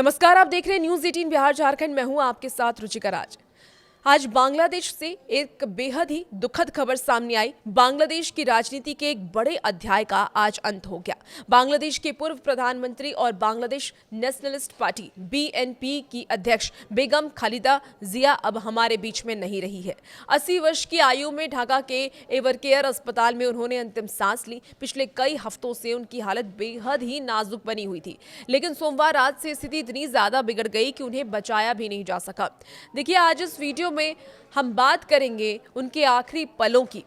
नमस्कार, आप देख रहे हैं न्यूज 18 बिहार झारखंड। मैं हूं आपके साथ रुचिका राज। आज बांग्लादेश से एक बेहद ही दुखद खबर सामने आई। बांग्लादेश की राजनीति के एक बड़े अध्याय का आज अंत हो गया। बांग्लादेश के पूर्व प्रधानमंत्री और बांग्लादेश नेशनलिस्ट पार्टी बीएनपी की अध्यक्ष बेगम खालिदा जिया अब हमारे बीच में नहीं रही है। 80 वर्ष की आयु में ढाका के एवरकेयर अस्पताल में उन्होंने अंतिम सांस ली। पिछले कई हफ्तों से उनकी हालत बेहद ही नाजुक बनी हुई थी, लेकिन सोमवार रात से स्थिति इतनी ज्यादा बिगड़ गई कि उन्हें बचाया भी नहीं जा सका। देखिए, आज इस वीडियो में हम बात करेंगे उनके आखिरी पलों की,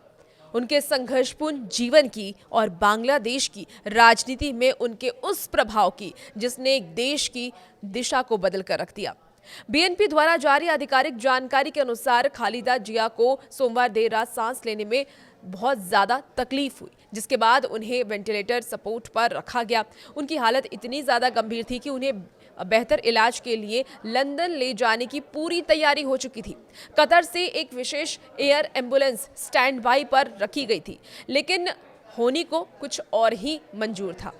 उनके संघर्षपूर्ण जीवन की और बांग्लादेश की राजनीति में उनके उस प्रभाव की जिसने एक देश की दिशा को बदल कर रख दिया। बीएनपी द्वारा जारी आधिकारिक जानकारी के अनुसार खालिदा जिया को सोमवार देर रात सांस लेने में बहुत ज्यादा तकलीफ हुई, जिसके बाद उन्हें वेंटिलेटर सपोर्ट पर रखा गया। उनकी हालत इतनी ज्यादा गंभीर थी कि उन्हें बेहतर इलाज के लिए लंदन ले जाने की पूरी तैयारी हो चुकी थी। कतर से एक विशेष एयर एम्बुलेंस स्टैंड बाई पर रखी गई थी, लेकिन होनी को कुछ और ही मंजूर था।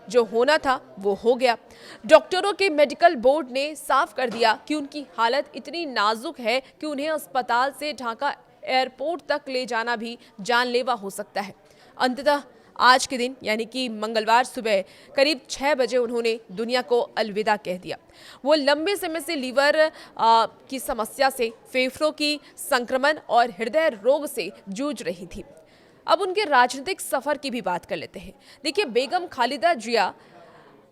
जो होना था वो हो गया। डॉक्टरों के मेडिकल बोर्ड ने साफ कर दिया कि उनकी हालत इतनी नाजुक है कि उन्हें अस्पताल से ढाका एयरपोर्ट तक ले जाना भी जानलेवा हो सकता है। अंततः आज के दिन यानी कि मंगलवार सुबह करीब 6 बजे उन्होंने दुनिया को अलविदा कह दिया। वो लंबे समय से लीवर की समस्या से, फेफड़ों की संक्रमण और हृदय रोग से जूझ रही थी। अब उनके राजनीतिक सफर की भी बात कर लेते हैं। देखिए, बेगम खालिदा जिया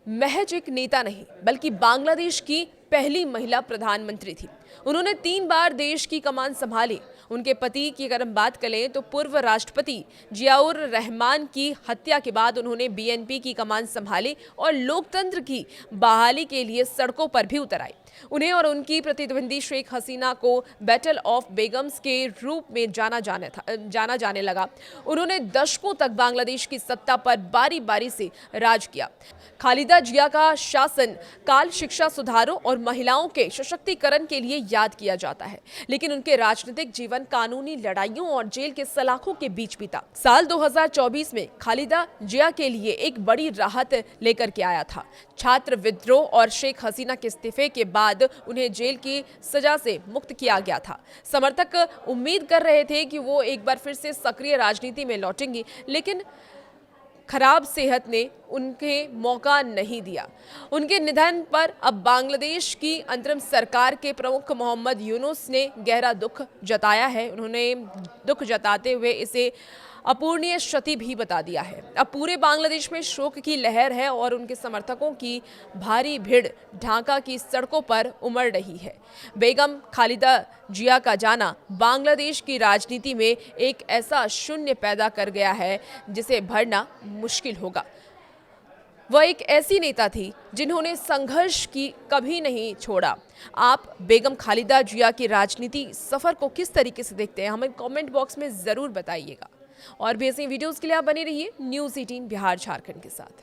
महज एक नेता नहीं बल्कि बांग्लादेश की पहली महिला प्रधानमंत्री थी। उन्होंने 3 बार देश की कमान संभाली। उनके पति की अगर हम बात करें तो पूर्व राष्ट्रपति जियाउर रहमान की हत्या के बाद उन्होंने बीएनपी की कमान संभाली और लोकतंत्र की बहाली के लिए सड़कों पर भी उतर आई। उन्हें और उनकी प्रतिद्वंदी शेख हसीना को बैटल ऑफ बेगम्स के रूप में जाना जाने लगा। उन्होंने दशकों तक बांग्लादेश की सत्ता पर बारी बारी से राज किया। खालिदा जिया का शासन काल शिक्षा सुधारों और महिलाओं के सशक्तिकरण के लिए याद किया जाता है, लेकिन उनके राजनीतिक जीवन कानूनी लड़ाइयों और जेल के सलाखों के बीच बीता। साल 2024 में खालिदा जिया के लिए एक बड़ी राहत लेकर के आया था। छात्र विद्रोह और शेख हसीना के इस्तीफे के बाद उन्हें जेल की सजा से मुक्त किया गया था। समर्थक उम्मीद कर रहे थे कि वो एक बार फिर से सक्रिय राजनीति में लौटेंगी, लेकिन खराब सेहत ने उनके मौका नहीं दिया। उनके निधन पर अब बांग्लादेश की अंतरिम सरकार के प्रमुख मोहम्मद यूनुस ने गहरा दुख जताया है। उन्होंने दुख जताते हुए इसे अपूरणीय क्षति भी बता दिया है। अब पूरे बांग्लादेश में शोक की लहर है और उनके समर्थकों की भारी भीड़ ढाका की सड़कों पर उमड़ रही है। बेगम खालिदा जिया का जाना बांग्लादेश की राजनीति में एक ऐसा शून्य पैदा कर गया है जिसे भरना मुश्किल होगा। वह एक ऐसी नेता थी जिन्होंने संघर्ष की कभी नहीं छोड़ा। आप बेगम खालिदा जिया की राजनीति सफर को किस तरीके से देखते हैं, हमें कमेंट बॉक्स में जरूर बताइएगा। और भी ऐसी वीडियोस के लिए आप बने रहिए न्यूज़ 18 बिहार झारखंड के साथ।